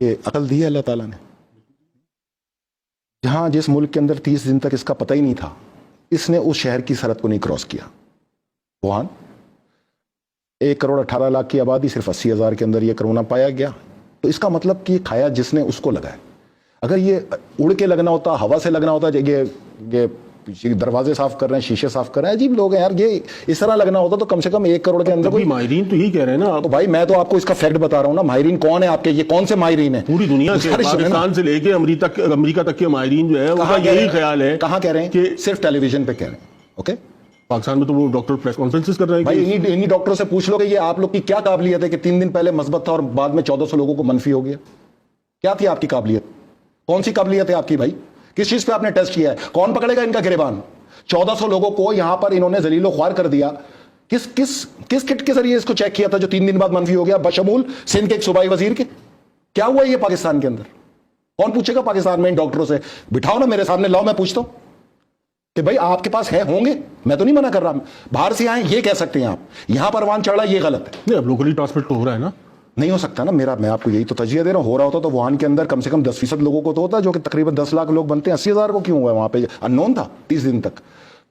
کہ عقل دی ہے اللہ تعالیٰ نے. جہاں جس ملک کے اندر 30 دن تک اس کا پتہ ہی نہیں تھا, اس نے اس شہر کی سرحد کو نہیں کراس کیا. وہاں 1,18,00,000 کی آبادی, صرف 80,000 کے اندر یہ کرونا پایا گیا. تو اس کا مطلب کہ کھایا جس نے اس کو لگا ہے. اگر یہ اڑ کے لگنا ہوتا, ہوا سے لگنا ہوتا, یہ دروازے صاف کر رہے ہیں, شیشے صاف کر رہے ہیں, عجیب لوگ ہیں یار, یہ اس طرح لگنا ہوتا تو کم سے کم 1 کروڑ کے اندر کوئی. ماہرین تو یہی کہہ رہے ہیں نا. تو بھائی میں تو آپ کو اس کا فیکٹ بتا رہا ہوں نا. ماہرین کون ہیں آپ کے, یہ کون سے ماہرین ہیں؟ پوری دنیا کے, پاکستان سے لے کے امریکہ تک کے ماہرین جو ہے ان کا یہی خیال ہے. کہاں کہہ رہے ہیں؟ کہ صرف ٹیلی ویژن پہ کہہ رہے ہیں. اوکے, پاکستان میں تو وہ ڈاکٹر پریس کانفرنسز کر رہے ہیں. بھائی انہی ڈاکٹروں سے پوچھ لو کہ یہ آپ لوگ کی کیا قابلیت ہے کہ 3 دن پہلے مثبت تھا اور بعد میں 1400 لوگوں کو منفی ہو گیا. کیا تھی آپ کی قابلیت؟ کون سی قابلیت ہے آپ کی بھائی؟ کس چیز پہ آپ نے ٹیسٹ کیا ہے؟ کون پکڑے گا ان کا گریبان؟ 1400 لوگوں کو یہاں پر انہوں نے ذلیل و خوار کر دیا. کس کٹ کے ذریعے اس کو چیک کیا تھا جو 3 دن بعد منفی ہو گیا, بشمول سندھ کے ایک صوبائی وزیر کے؟ کیا ہوا یہ پاکستان کے اندر؟ کون پوچھے گا پاکستان میں ان ڈاکٹروں سے؟ بٹھاؤ نا میرے سامنے, لاؤ میں پوچھتا ہوں کہ بھائی آپ کے پاس ہے, ہوں گے, میں تو نہیں منع کر رہا. باہر سے آئیں یہ کہہ سکتے ہیں آپ, یہاں پر وہاں چڑھ رہا یہ غلط ہے. نہیں, اب لوکلی ٹرانسمٹ تو ہو رہا ہے نا. نہیں ہو سکتا نا میرا, میں آپ کو یہی تو تجزیہ دے رہا ہوں. ہو رہا ہوتا تو ووہان کے اندر کم سے کم 10% لوگوں کو تو ہوتا, جو کہ تقریباً 10 لاکھ لوگ بنتے ہیں. 80,000 کو کیوں ہوا ہے وہاں پہ؟ ان نون تھا 30 دن تک.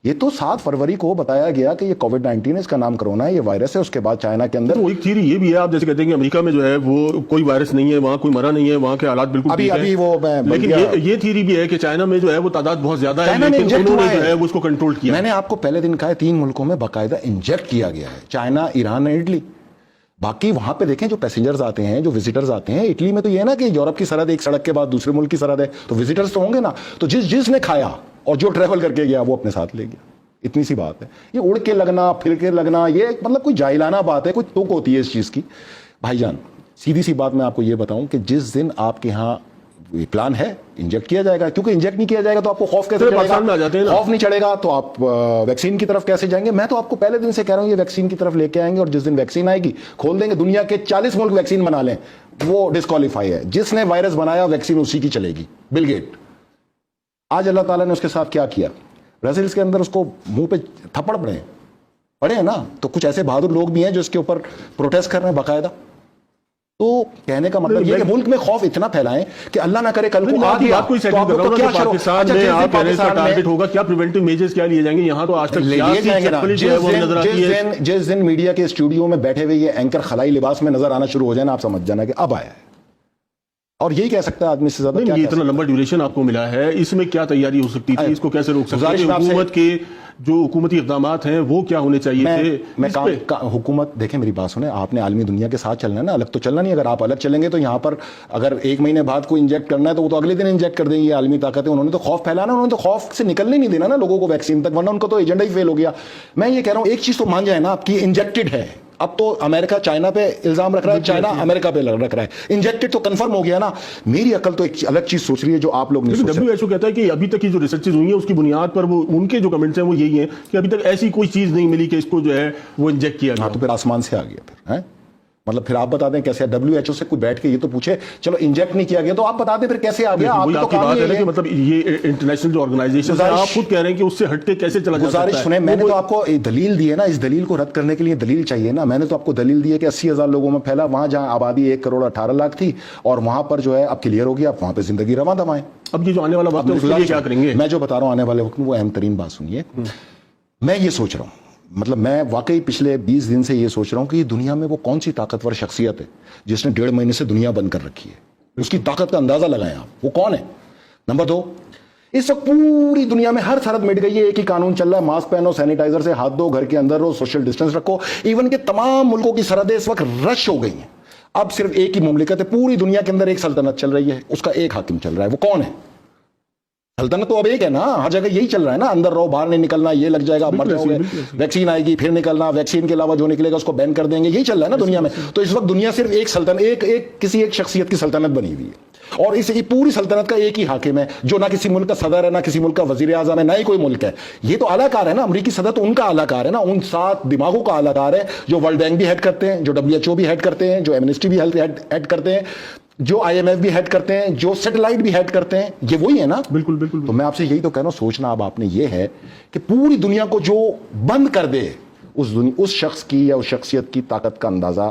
یہ تو 7 فروری کو بتایا گیا کہ یہ کووڈ-19 ہے, اس کا نام کرونا ہے, یہ وائرس ہے. اس کے بعد چائنا کے اندر تو ایک تھیوری یہ بھی ہے, آپ جیسے کہتے ہیں کہ امریکہ میں جو ہے وہ کوئی وائرس نہیں ہے, وہاں کوئی مرا نہیں ہے, وہاں کے حالات بالکل ٹھیک ہیں. لیکن یہ تھیوری بھی ہے کہ چائنا میں جو ہے وہ تعداد بہت زیادہ ہے, لیکن انہوں نے جو ہے وہ اس کو کنٹرول کیا. میں نے آپ کو پہلے دن کہا ہے 3 ملکوں میں باقاعدہ انجیکٹ کیا گیا ہے, چائنا, ایران, اٹلی. باقی وہاں پہ دیکھیں جو پیسنجرز آتے ہیں, جو وزٹرز آتے ہیں, اٹلی میں تو یہ ہے نا کہ یورپ کی سرحد ایک سڑک کے بعد دوسرے ملک کی سرحد ہے, تو وزٹرز تو ہوں گے نا. تو جس نے کھایا اور جو ٹریول کر کے گیا وہ اپنے ساتھ لے گیا. اتنی سی بات ہے. یہ اڑ کے لگنا, پھر کے لگنا, یہ مطلب کوئی جاہلانہ بات ہے, کوئی توک ہوتی ہے اس چیز کی. بھائی جان سیدھی سی بات میں آپ کو یہ بتاؤں کہ جس دن آپ کے ہاں پلان ہے انجیکٹ کیا جائے گا, کیونکہ انجیکٹ نہیں کیا جائے گا تو آپ کو خوف کیسے چڑھے گا؟ خوف نہیں چڑھے گا تو آپ ویکسین کی طرف کیسے جائیں گے؟ میں تو آپ کو پہلے دن سے کہہ رہا ہوں یہ ویکسین کی طرف لے کے آئیں گے, اور جس دن ویکسین آئے گی کھول دیں گے. دنیا کے 40 ملک ویکسین بنا لیں, وہ ڈسکوالیفائی ہے. جس نے وائرس بنایا ویکسین اسی کی چلے گی, بل گیٹ. آج اللہ تعالیٰ نے اس کے ساتھ کیا کیا؟ برازیل کے اندر اس کو منہ پہ تھپڑ پڑے ہیں نا. تو کچھ ایسے بہادر لوگ بھی ہیں جو اس کے اوپر پروٹیسٹ کر رہے ہیں باقاعدہ. تو کہنے کا مطلب یہ کہ ملک میں خوف اتنا پھیلائیں کہ اللہ نہ کرے کل کو آ گیا تو آپ کو کیا پاکستان میں آپ کہہ رہے ہیں ٹارگٹ ہوگا, کیا پریونٹیو میجرز کیا لیے جائیں گے؟ یہاں تو آج تک جس دن میڈیا کے اسٹوڈیو میں بیٹھے ہوئے یہ اینکر خلائی لباس میں نظر آنا شروع ہو جائے نا, آپ سمجھ جانا کہ اب آیا ہے. اور یہی کہہ سکتا ہے آدمی سے زیادہ. یہ اتنا لمبا ڈیوریشن آپ کو ملا ہے, اس میں کیا تیاری ہو سکتی تھی؟ اس کو کیسے روک سکتے ہیں؟ حکومت کے جو حکومتی اقدامات ہیں وہ کیا ہونے چاہیے تھے؟ حکومت دیکھیں میری بات سنیں, آپ نے عالمی دنیا کے ساتھ چلنا ہے نا, الگ تو چلنا نہیں. اگر آپ الگ چلیں گے تو یہاں پر اگر 1 مہینے بعد کوئی انجیکٹ کرنا ہے تو وہ تو اگلے دن انجیکٹ کر دیں گے. یہ عالمی طاقت ہے, انہوں نے تو خوف پھیلانا, انہوں نے تو خوف سے نکلنے نہیں دینا نا لوگوں کو ویکسین تک, ورنہ ان کا تو ایجنڈا ہی فیل ہو گیا. میں یہ کہہ رہا ہوں ایک چیز تو مان جائے نا آپ کی, انجیکٹڈ ہے. اب تو امریکہ چائنا پہ الزام رکھ رہا ہے, چائنا امریکہ پہ رکھ رہا ہے. انجیکٹڈ تو کنفرم ہو گیا نا. میری عقل تو ایک الگ چیز سوچ رہی ہے جو آپ لوگ نہیں سوچ رہے. WHO کہتا ہے کہ ابھی تک کی جو ریسرچز ہوئی ہیں اس کی بنیاد پر وہ ان کے جو کمنٹس ہیں وہ یہی ہیں کہ ابھی تک ایسی کوئی چیز نہیں ملی کہ اس کو جو ہے وہ انجیکٹ کیا گیا. تو پھر آسمان سے آ گیا پھر, مطلب پھر آپ بتا دیں کیسے. WHO سے کوئی بیٹھ کے یہ تو پوچھے چلو انجیکٹ نہیں کیا گیا تو آپ بتا دیں پھر کیسے آ گیا. آپ تو کام یہ ہے کہ مطلب یہ انٹرنیشنل جو آرگنائزیشن ہے آپ خود کہہ رہے ہیں کہ اس سے ہٹ کے کیسے چلا جا سکتا ہے. سنیں, میں نے تو آپ کو دلیل دی ہے نا, اس دلیل کو رد کرنے کے لیے دلیل چاہیے نا. میں نے تو آپ کو دلیل دی ہے کہ 80,000 لوگوں میں پھیلا, وہاں جہاں آبادی 1,18,00,000 تھی اور وہاں پر جو ہے اب کلیئر ہو گیا, اب وہاں پہ زندگی رواں دمائیں. اب یہ جو آنے والا وقت ہے اس کے لیے کیا کریں گے؟ میں جو بتا رہا ہوں آنے والے وقت میں وہ اہم ترین بات سنیے. میں یہ سوچ رہا ہوں, مطلب میں واقعی پچھلے 20 دن سے یہ سوچ رہا ہوں کہ یہ دنیا میں وہ کون سی طاقتور شخصیت ہے جس نے 1.5 مہینے سے دنیا بند کر رکھی ہے. اس کی طاقت کا اندازہ لگائیں آپ, وہ کون ہے. نمبر 2, اس وقت پوری دنیا میں ہر سرحد مٹ گئی ہے, ایک ہی قانون چل رہا ہے, ماسک پہنو, سینیٹائزر سے ہاتھ دھو, گھر کے اندر رہو, سوشل ڈسٹینس رکھو. ایون کہ تمام ملکوں کی سرحدیں اس وقت رش ہو گئی ہیں. اب صرف ایک ہی مملکت ہے پوری دنیا کے اندر, ایک سلطنت چل رہی ہے, اس کا ایک حاکم چل رہا ہے. وہ کون ہے؟ سلطنت تو اب ایک ہے نا, ہر جگہ یہی چل رہا ہے نا, اندر رہو, باہر نہیں نکلنا, یہ لگ جائے گا مر جاؤ گے, ویکسین آئے گی پھر نکلنا, ویکسین کے علاوہ جو نکلے گا اس کو بین کر دیں گے, یہی چل رہا ہے نا دنیا میں. تو اس وقت دنیا صرف ایک سلطنت, کسی ایک شخصیت کی سلطنت بنی ہوئی ہے, اور اس پوری سلطنت کا ایک ہی حاکم ہے جو نہ کسی ملک کا صدر ہے, نہ کسی ملک کا وزیر اعظم ہے, نہ ہی کوئی ملک ہے. یہ تو اعلیٰ کار ہے نا, امریکی صدر تو ان کا اعلیٰ کار ہے نا, ان 7 دماغوں کا اعلیٰ کار ہے جو ورلڈ بینک بھی ہیڈ کرتے ہیں, جو WHO بھی ہیڈ کرتے ہیں, جو ایمنسٹی بھی ہیڈ کرتے ہیں, جو IMF بھی ہیڈ کرتے ہیں, جو سیٹلائٹ بھی ہیڈ کرتے ہیں. یہ وہی ہے نا. بالکل بالکل. تو میں آپ سے یہی تو کہہ رہا ہوں, سوچنا اب آپ نے یہ ہے کہ پوری دنیا کو جو بند کر دے اس شخص کی یا اس شخصیت کی طاقت کا اندازہ